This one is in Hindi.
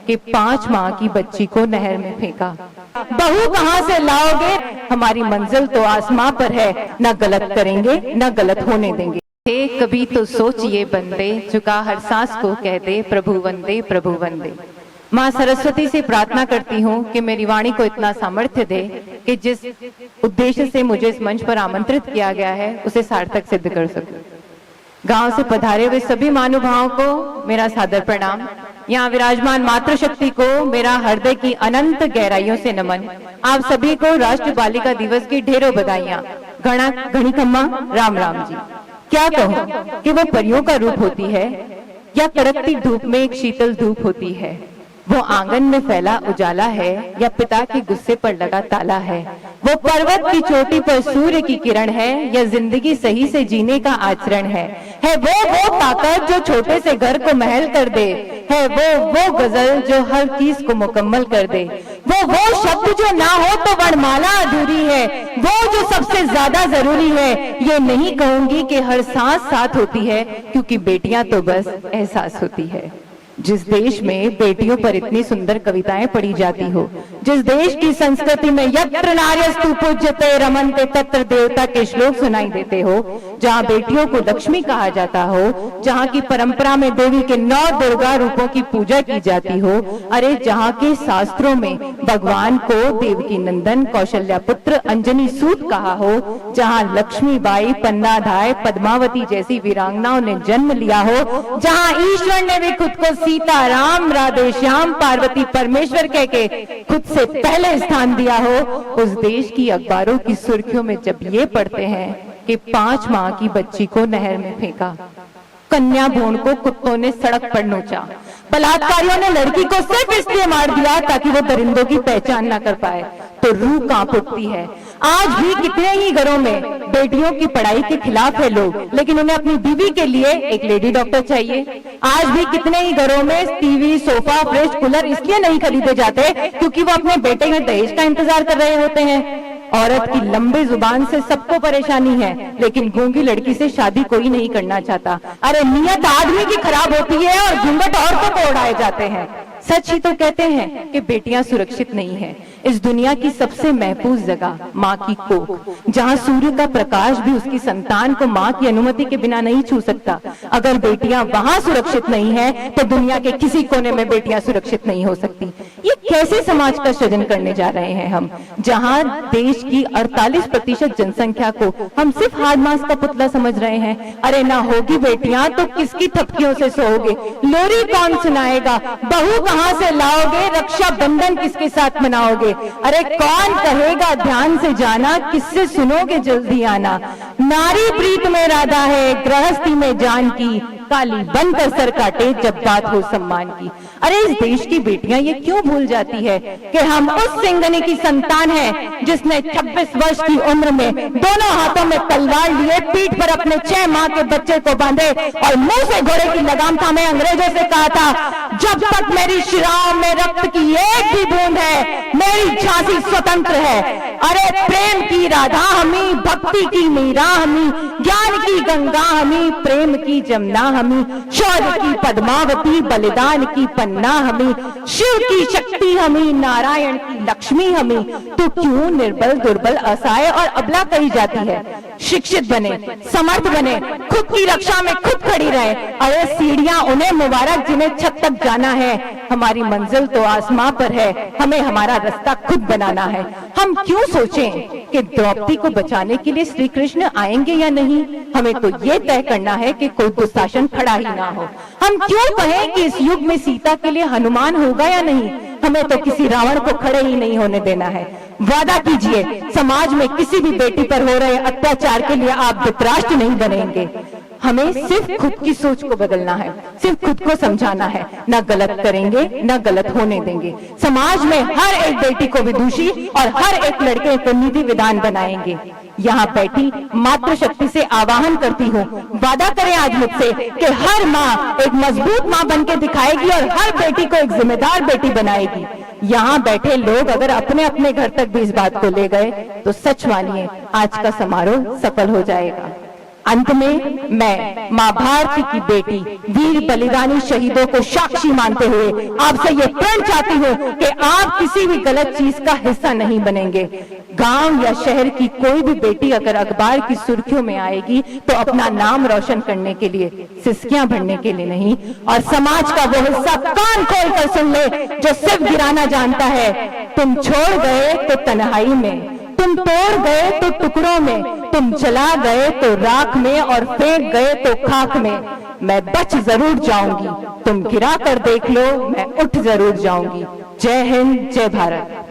कि 5 माह की बच्ची को नहर में फेंका। बहू कहां से लाओगे, हमारी मंजिल तो आसमां पर है, न गलत करेंगे न गलत होने देंगे। हे कभी तो सोचिए बंदे, झुका हर सांस को कह दे प्रभु वंदे प्रभु वंदे। माँ सरस्वती से प्रार्थना करती हूँ कि मेरी वाणी को इतना सामर्थ्य दे कि जिस उद्देश्य से मुझे इस मंच पर आमंत्रित किया गया है उसे सार्थक सिद्ध कर सकूं। गांव से पधारे हुए सभी महानुभावों को मेरा सादर प्रणाम। यहाँ विराजमान मातृशक्ति को मेरा हृदय की अनंत गहराइयों से नमन। आप सभी को राष्ट्रीय बालिका दिवस की ढेरों बधाइयां। घना घनी खम्मा राम राम जी। क्या कहूं कि वो परियों का रूप होती है या कड़कती धूप में एक शीतल धूप होती है। वो आंगन में फैला उजाला है या पिता के गुस्से पर लगा ताला है। वो पर्वत की चोटी पर सूर्य की किरण है या जिंदगी सही से जीने का आचरण है वो ताकत जो छोटे से घर को महल कर दे, है वो गजल जो हर चीज को मुकम्मल कर दे, वो शब्द जो ना हो तो वर्णमाला अधूरी है, वो जो सबसे ज्यादा जरूरी है। ये नहीं कहूंगी कि हर सांस साथ होती है, क्योंकि बेटियां तो बस एहसास होती है। जिस देश में बेटियों पर इतनी सुंदर कविताएं पढ़ी जाती हो, जिस देश की संस्कृति में यत्र नार्यस्तु पूज्यते रमन्ते तत्र देवता के श्लोक सुनाई देते हो, जहाँ बेटियों को लक्ष्मी कहा जाता हो, जहाँ की परंपरा में देवी के 9 दुर्गा रूपों की पूजा की जाती हो, अरे जहाँ के शास्त्रों में भगवान को देवकी नंदन कौशल्या पुत्र अंजनी सूत कहा हो, जहाँ लक्ष्मीबाई पन्नाधाय पद्मावती जैसी वीरांगनाओं ने जन्म लिया हो, जहाँ ईश्वर ने भी खुद को सीता राम राधे श्याम पार्वती परमेश्वर कह के खुद से पहले स्थान दिया हो, उस देश की अखबारों की सुर्खियों में जब ये पढ़ते हैं कि 5 माह की बच्ची को नहर में फेंका, कन्या भ्रूण को कुत्तों ने सड़क पर नोचा, बलात्कारियों ने लड़की को सिर्फ इसलिए मार दिया ताकि वो दरिंदों की पहचान ना कर पाए, तो रूह कांप उठती है। आज भी कितने ही घरों में बेटियों की पढ़ाई के खिलाफ है लोग, लेकिन उन्हें अपनी बीवी के लिए एक लेडी डॉक्टर चाहिए। आज भी कितने ही घरों में टीवी सोफा फ्रिज कूलर इसलिए नहीं खरीदे जाते क्योंकि वो अपने बेटे के दहेज का इंतजार कर रहे होते हैं। औरत की लंबी जुबान से सबको परेशानी है, लेकिन गूंगी लड़की से शादी कोई नहीं करना चाहता। अरे नियत आदमी की खराब होती है और घूंघट औरतों को उड़ाए जाते हैं। सच ही तो कहते हैं कि बेटियां सुरक्षित नहीं है। इस दुनिया की सबसे महफूज जगह माँ की कोख, जहाँ सूर्य का प्रकाश भी उसकी संतान को माँ की अनुमति के बिना नहीं छू सकता। अगर बेटियां वहां सुरक्षित नहीं है तो दुनिया के किसी कोने में बेटियां सुरक्षित नहीं हो सकती। ये कैसे समाज का सृजन करने जा रहे हैं हम, जहाँ देश की 48% जनसंख्या को हम सिर्फ हाथ मांस का पुतला समझ रहे हैं। अरे ना होगी बेटियां तो किसकी थपकियों से सोओगे, लोरी कौन सुनाएगा, बहू कहां से लाओगे, रक्षा बंधन किसके साथ मनाओगे। अरे कौन कहेगा ध्यान से जाना, किससे सुनोगे जल्दी आना। नारी प्रीत में राधा है, गृहस्थी में जान की, काली बनकर सर काटे जब बात हो सम्मान की। अरे इस देश की बेटियां ये क्यों भूल जाती है कि हम उस सिंघनी की संतान हैं जिसने 26 वर्ष की उम्र में दोनों हाथों में तलवार लिए पीठ पर अपने 6 माह के बच्चे को बांधे और मुंह से घोड़े की लगाम थामे अंग्रेजों से कहा था, जब तक मेरी शिराओं में रक्त की एक भी बूंद है मेरी झांसी स्वतंत्र है। अरे प्रेम की राधा हमी, भक्ति की मीरा हमी, ज्ञान की गंगा हमी, प्रेम की जमुना हमी, शौर्य की पद्मावती, बलिदान की पन्ना हमी, शिव की शक्ति हमी, नारायण की लक्ष्मी हमी। तो क्यों निर्बल दुर्बल असहाय और अबला कही जाती है। शिक्षित बने, समर्थ बने, खुद की रक्षा में खुद खड़ी रहे। अरे सीढ़ियां उन्हें मुबारक जिन्हें छत तक जाना है, हमारी मंजिल तो आसमां पर है, हमें हमारा रास्ता खुद बनाना है। हम क्यों सोचें कि द्रौपदी को बचाने के लिए श्री कृष्ण आएंगे या नहीं, हमें तो ये तय करना है कि कोई दुशासन खड़ा ही ना हो। हम क्यों कहें कि इस युग में सीता के लिए हनुमान होगा या नहीं, हमें तो किसी रावण को खड़े ही नहीं होने देना है। वादा कीजिए समाज में किसी भी बेटी पर हो रहे अत्याचार के लिए आप धृतराष्ट्र नहीं बनेंगे। हमें सिर्फ खुद की सोच को बदलना है, सिर्फ खुद को समझाना है, न गलत करेंगे न गलत होने देंगे। समाज में हर एक बेटी को विदुषी और हर एक लड़के को निधि विधान बनाएंगे। यहाँ बैठी मातृशक्ति से आवाहन करती हूँ, वादा करें आज मुझसे कि हर माँ एक मजबूत माँ बनके दिखाएगी और हर बेटी को एक जिम्मेदार बेटी बनाएगी। यहाँ बैठे लोग अगर अपने अपने घर तक भी इस बात को ले गए तो सच मानिए आज का समारोह सफल हो जाएगा। अंत में मैं मां भारती की बेटी वीर बलिदानी शहीदों को साक्षी मानते हुए आपसे ये प्रण चाहती हूँ कि आप किसी भी गलत चीज का हिस्सा नहीं बनेंगे। गांव या शहर की कोई भी बेटी अगर अखबार की सुर्खियों में आएगी तो अपना नाम रोशन करने के लिए, सिसकियां भरने के लिए नहीं। और समाज का वो हिस्सा कान खोल कर सुन ले जो सिर्फ गिराना जानता है। तुम छोड़ गए तो तन्हाई में, तुम तोड़ गए तो टुकड़ों में, तुम जला गए तो राख में और फेंक गए तो खाक में। मैं बच जरूर जाऊंगी, तुम गिरा कर देख लो, मैं उठ जरूर जाऊंगी। जय हिंद, जय भारत।